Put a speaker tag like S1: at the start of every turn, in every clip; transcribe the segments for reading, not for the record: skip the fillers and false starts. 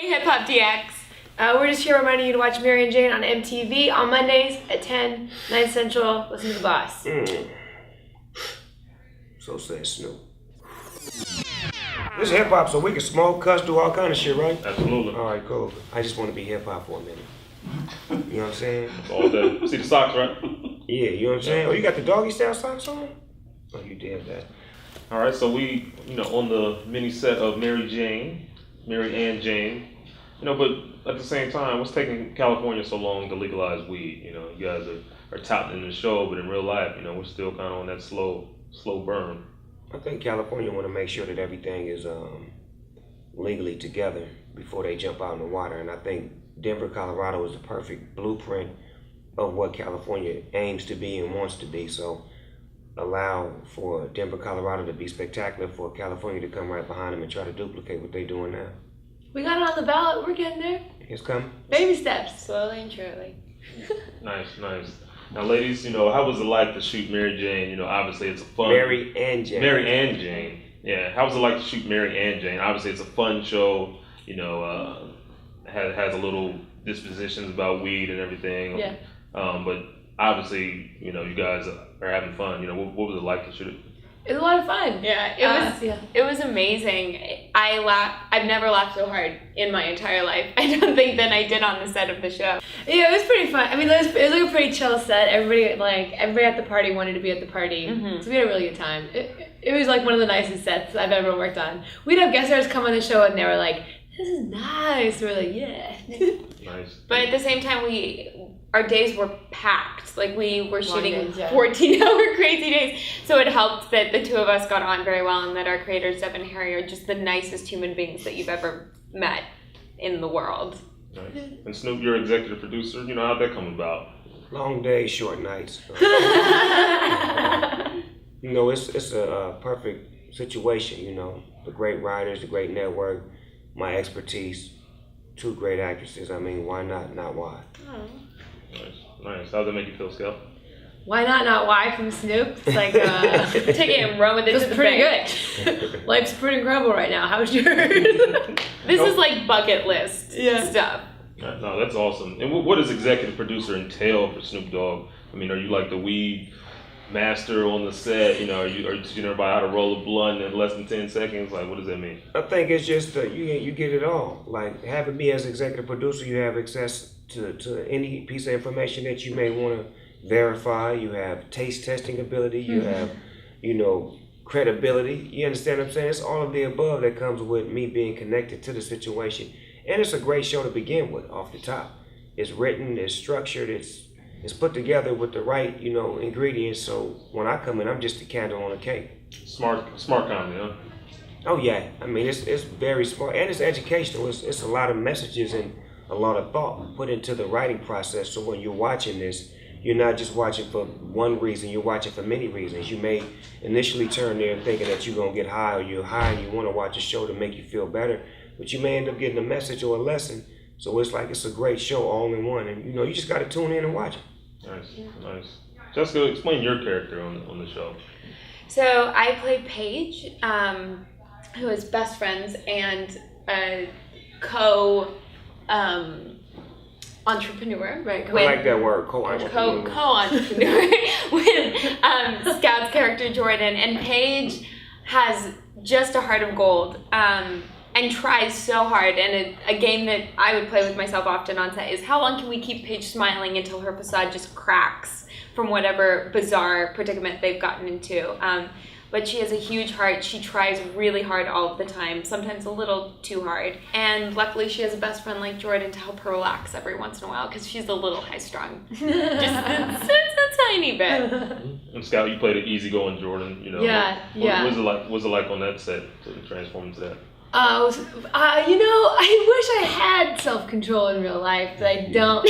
S1: HipHopDX.
S2: We're just here reminding you to watch Mary and Jane on MTV on Mondays at 10, 9 Central. Listen to the boss.
S3: So says Snoop. This is hip hop, so we can smoke, cuss, do all kind of shit, right?
S4: Absolutely.
S3: All right, cool. I just want to be hip hop for a minute. You know what I'm saying?
S4: All day. See the socks, right?
S3: Yeah, you know what I'm saying? Oh, you got the doggy style socks on? Oh, you did that.
S4: All right, so we, on the mini set of Mary and Jane, but at the same time, what's taking California so long to legalize weed? You guys are touting in the show, but in real life, we're still kind of on that slow burn.
S3: I think California want to make sure that everything is legally together before they jump out in the water, and I think Denver, Colorado is the perfect blueprint of what California aims to be and wants to be. So allow for Denver, Colorado to be spectacular, for California to come right behind them and try to duplicate what they're doing now.
S2: We got it on the ballot. We're getting there.
S3: It's coming.
S2: Baby steps.
S1: Slowly and surely.
S4: Nice. Now, ladies, how was it like to shoot Mary Jane? Obviously it's a fun...
S3: Mary and Jane.
S4: Yeah, how was it like to shoot Mary and Jane? Obviously it's a fun show, has a little dispositions about weed and everything.
S1: Yeah.
S4: But obviously, you guys are having fun. What was it like to shoot it?
S2: It was a lot of fun.
S1: Yeah, it was amazing. I've never laughed so hard in my entire life. I don't think than I did on the set of the show.
S2: Yeah, it was pretty fun. I mean, it was like a pretty chill set. Everybody at the party wanted to be at the party, so we had a really good time. It was like one of the nicest sets I've ever worked on. We'd have guest stars come on the show and they were like, "This is nice." We're like, "Yeah."
S4: Nice.
S1: But at the same time, our days were packed. Like, we were shooting
S2: days, yeah.
S1: 14-hour crazy days. So it helped that the two of us got on very well and that our creators, Deb and Harry, are just the nicest human beings that you've ever met in the world.
S4: Nice. And Snoop, you're executive producer. How'd that come about?
S3: Long days, short nights. It's a perfect situation, the great writers, the great network, my expertise, two great actresses. I mean, why not why?
S4: Nice. How does that make you feel, Scout?
S2: Why not why from Snoop? It's like,
S1: take it and run with it to the
S2: pretty
S1: bank.
S2: good. Life's pretty incredible right now. How's yours?
S1: This is like bucket list stuff.
S4: No, that's awesome. And what does executive producer entail for Snoop Dogg? I mean, are you like the weed master on the set? Are you teaching everybody how to roll a blunt in less than 10 seconds? Like, what does that mean?
S3: I think it's just you get it all. Like, having me as executive producer, you have access to any piece of information that you may want to verify. You have taste testing ability. You have, credibility. You understand what I'm saying? It's all of the above that comes with me being connected to the situation. And it's a great show to begin with off the top. It's written, it's structured, it's put together with the right, ingredients. So when I come in, I'm just a candle on a cake.
S4: Smart comedy, huh?
S3: Oh yeah, I mean it's very smart and it's educational. It's a lot of messages and a lot of thought put into the writing process. So when you're watching this, you're not just watching for one reason. You're watching for many reasons. You may initially turn there thinking that you're gonna get high, or you're high and you want to watch a show to make you feel better, but you may end up getting a message or a lesson. So it's a great show all in one, and you just got to tune in and watch it.
S4: Nice. Jessica, explain your character on the show.
S1: So I play Paige, who is best friends and a entrepreneur.
S2: Right.
S3: I like that word, co-entrepreneur.
S1: Co-entrepreneur with Scout's character Jordan, and Paige has just a heart of gold. And tries so hard, and a game that I would play with myself often on set is how long can we keep Paige smiling until her facade just cracks from whatever bizarre predicament they've gotten into. But she has a huge heart. She tries really hard all of the time, sometimes a little too hard. And luckily she has a best friend like Jordan to help her relax every once in a while, because she's a little high-strung. Just a tiny bit.
S4: And Scout, you played an easygoing Jordan,
S2: Yeah.
S4: What was it like on that set to transform into that?
S2: I wish I had self-control in real life, but I don't.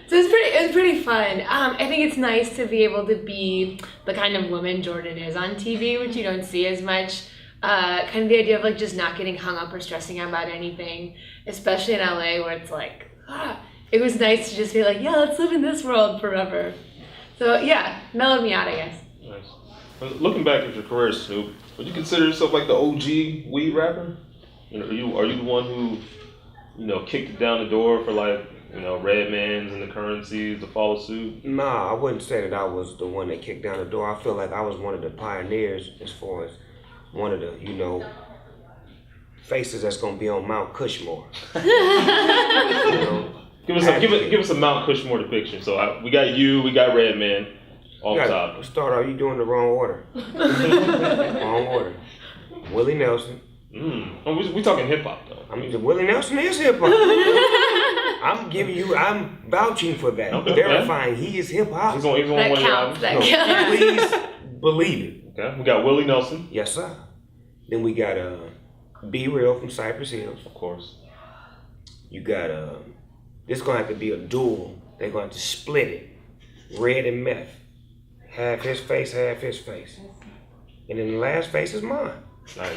S2: So it was pretty fun. I think it's nice to be able to be the kind of woman Jordan is on TV, which you don't see as much. Kind of the idea of like just not getting hung up or stressing out about anything, especially in LA where it's like, it was nice to just be like, yeah, let's live in this world forever. So yeah, mellowed me out, I guess.
S4: Nice. Well, looking back at your career, Snoop, would you consider yourself like the OG weed rapper? Are you the one who kicked it down the door for like, Redmans and the Currencies to follow suit?
S3: Nah, I wouldn't say that I was the one that kicked down the door. I feel like I was one of the pioneers as far as one of the, faces that's gonna be on Mount Cushmore.
S4: Give us a Mount Cushmore depiction. So we got you, we got Redman off top.
S3: Start out, you doing the wrong order. Wrong order. Willie Nelson.
S4: Oh, we talking hip hop though.
S3: I mean, Willie Nelson is hip hop. I'm vouching for that.
S4: Okay.
S3: Verifying he is hip hop.
S4: He's on one of your albums.
S3: Please believe it.
S4: Okay, we got Willie Nelson.
S3: Yes, sir. Then we got Be Real from Cypress Hills.
S4: Of course.
S3: You got this gonna have to be a duel. They're gonna have to split it. Red and Meth. Half his face, half his face. And then the last face is mine.
S4: Nice.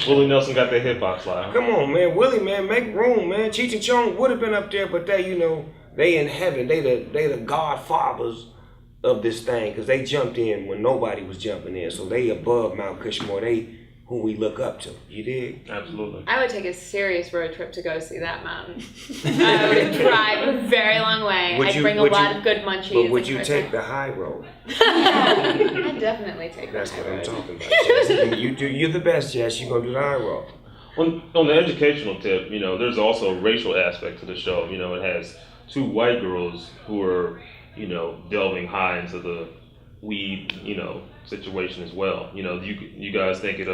S4: Willie Nelson got that hip hop slide.
S3: Come on, man. Willie, man, make room, man. Cheech and Chong would have been up there, but they, they in heaven. They the godfathers of this thing, because they jumped in when nobody was jumping in. So they above Mount Cushmore. They who we look up to. You dig?
S4: Absolutely.
S1: I would take a serious road trip to go see that mountain. I would drive a very long way. I'd bring a lot of good munchies.
S3: But would you take the high road?
S1: I'd definitely take
S3: That's
S1: the
S3: what
S1: high
S3: I'm
S1: road.
S3: talking about, Jess. You're the best, Jess. You're going to do the high road.
S4: On the educational tip, there's also a racial aspect to the show. It has two white girls who are, delving high into the weed, situation as well. You guys think it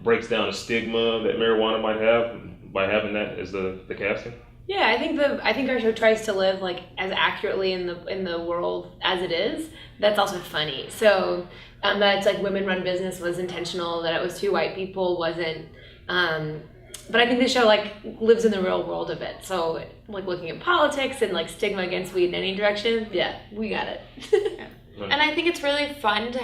S4: breaks down a stigma that marijuana might have by having that as the casting?
S2: Yeah, I think our show tries to live like as accurately in the world as it is. That's also funny. So that's like women run business was intentional. That it was two white people wasn't. But I think the show like lives in the real world a bit. So like looking at politics and like stigma against weed in any direction. Yeah, we got it.
S1: And I think it's really fun to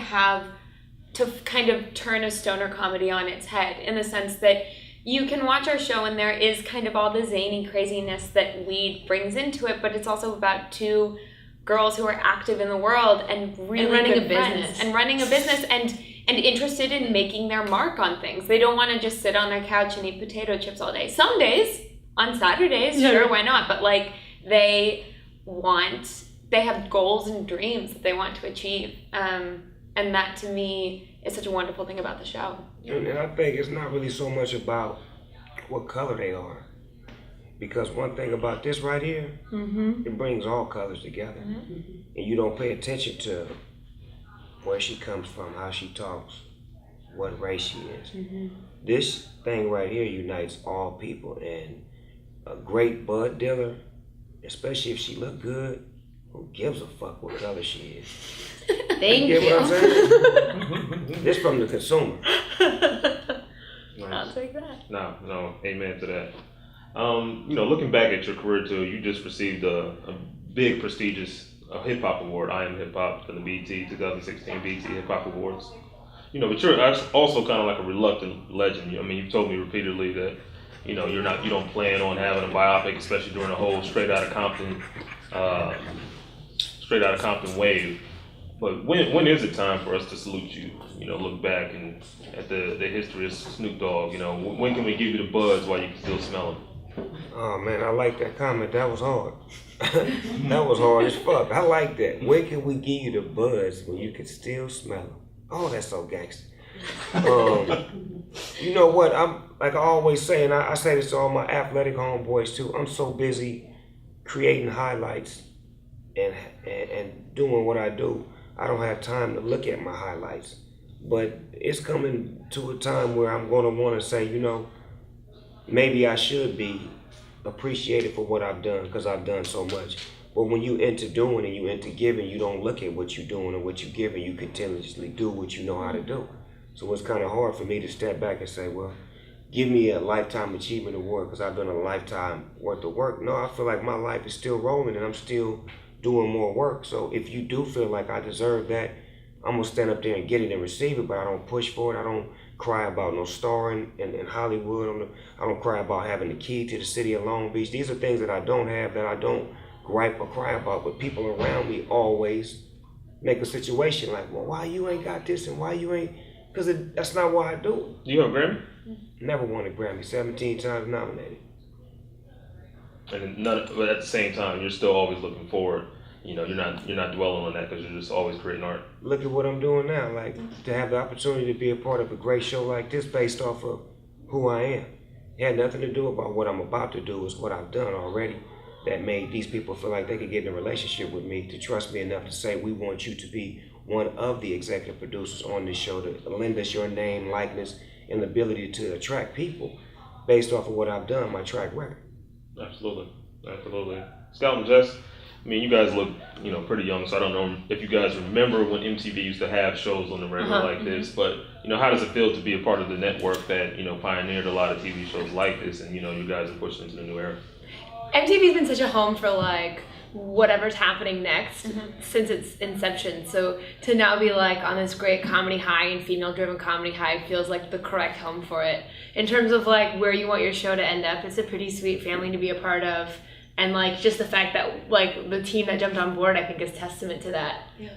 S1: kind of turn a stoner comedy on its head, in the sense that you can watch our show and there is kind of all the zany craziness that weed brings into it, but it's also about two girls who are active in the world and really
S2: running
S1: good
S2: a
S1: friends,
S2: business.
S1: and running a business and interested in making their mark on things. They don't want to just sit on their couch and eat potato chips all day. Some days, on Saturdays, sure, why not? But like they have goals and dreams that they want to achieve. And that to me is such a wonderful thing about the show.
S3: And I think it's not really so much about what color they are. Because one thing about this right here, it brings all colors together. And you don't pay attention to where she comes from, how she talks, what race she is. This thing right here unites all people. And a great bud dealer, especially if she look good, who gives a fuck what color she is?
S2: Thank
S3: You
S2: you.
S3: get what I'm saying? This from the consumer.
S4: Nice.
S2: I'll take that.
S4: No, amen to that. Looking back at your career too, you just received a big prestigious hip hop award. I Am Hip Hop from the BET 2016 BET Hip Hop Awards. But you're also kind of like a reluctant legend. You've told me repeatedly that you don't plan on having a biopic, especially during the whole Straight Outta Compton wave. But when is it time for us to salute you? Look back and at the history of Snoop Dogg. When can we give you the buzz while you can still smell it?
S3: Oh man, I like that comment. That was hard. That was hard as fuck. I like that. When can we give you the buzz when you can still smell them? Oh, that's so gangster. You know what? I'm like I always say, and I say this to all my athletic homeboys too. I'm so busy creating highlights and doing what I do. I don't have time to look at my highlights. But it's coming to a time where I'm going to want to say, maybe I should be appreciated for what I've done, because I've done so much. But when you into doing and you into giving, you don't look at what you're doing or what you're giving. You continuously do what you know how to do. So it's kind of hard for me to step back and say, well, give me a Lifetime Achievement Award because I've done a lifetime worth of work. No, I feel like my life is still rolling and I'm still doing more work. So if you do feel like I deserve that, I'm going to stand up there and get it and receive it, but I don't push for it. I don't cry about no starring in Hollywood. I don't cry about having the key to the city of Long Beach. These are things that I don't have, that I don't gripe or cry about, but people around me always make a situation like, well, why you ain't got this and why you ain't, because that's not why I do it.
S4: Do you have a Grammy?
S3: Never won a Grammy. 17 times nominated.
S4: And but at the same time, you're still always looking forward. You know, you're not dwelling on that because you're just always creating art.
S3: Look at what I'm doing now. Like, to have the opportunity to be a part of a great show like this based off of who I am. It had nothing to do about what I'm about to do. It's what I've done already that made these people feel like they could get in a relationship with me, to trust me enough to say, we want you to be one of the executive producers on this show, to lend us your name, likeness, and the ability to attract people based off of what I've done, my track record.
S4: Absolutely. Scout and Jess, I mean, you guys look, pretty young, so I don't know if you guys remember when MTV used to have shows on the regular like this, but, how does it feel to be a part of the network that, pioneered a lot of TV shows like this, and, you guys are pushing into the new era?
S2: MTV's been such a home for, like, whatever's happening next since its inception. So to now be, like, on this great comedy high and female-driven comedy high feels like the correct home for it. In terms of, like, where you want your show to end up, it's a pretty sweet family to be a part of. And, like, just the fact that, like, the team that jumped on board, I think, is testament to that.
S1: Yeah.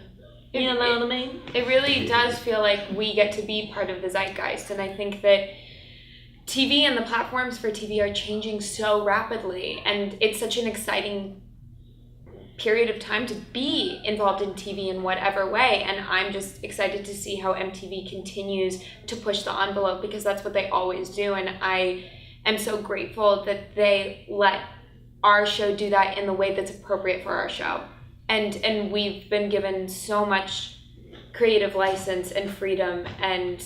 S2: It
S1: really does feel like we get to be part of the zeitgeist. And I think that TV and the platforms for TV are changing so rapidly. And it's such an exciting period of time to be involved in TV in whatever way. And I'm just excited to see how MTV continues to push the envelope, because that's what they always do. And I am so grateful that they let our show do that in the way that's appropriate for our show. And we've been given so much creative license and freedom, and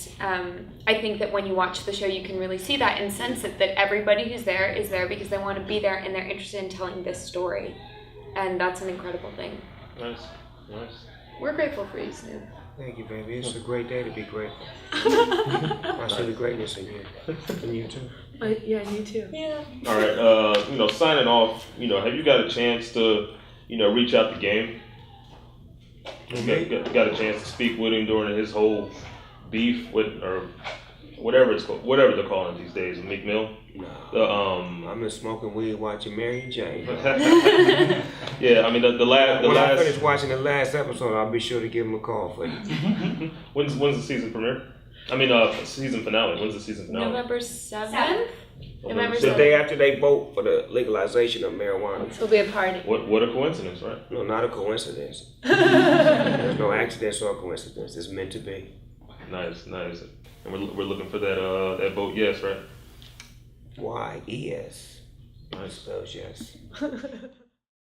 S1: I think that when you watch the show you can really see that and sense it, that everybody who's there is there because they want to be there and they're interested in telling this story, and that's an incredible thing.
S4: Nice.
S1: We're grateful for you, Snoop.
S3: Thank you, baby. It's a great day to be grateful. I see the greatness in you. And you too.
S2: Yeah, you too.
S1: Yeah.
S4: All right, signing off, have you got a chance to, reach out to Game? Got a chance to speak with him during his whole beef with, or whatever it's called, whatever they're calling it these days, Meek Mill?
S3: No. I've been smoking weed watching Mary Jane.
S4: Yeah, I mean, the last...
S3: When I finish watching the last episode, I'll be sure to give him a call for you.
S4: When's the season premiere? I mean, season finale. When's the season finale?
S1: November 7th? November
S3: The
S1: 7th.
S3: day after they vote for the legalization of marijuana.
S2: So it'll be a party.
S4: What a coincidence, right?
S3: No, not a coincidence. There's no accidents or coincidence. It's meant to be.
S4: Nice. And we're looking for that vote yes, right?
S3: Y-E-S.
S4: Nice.
S3: Spells yes.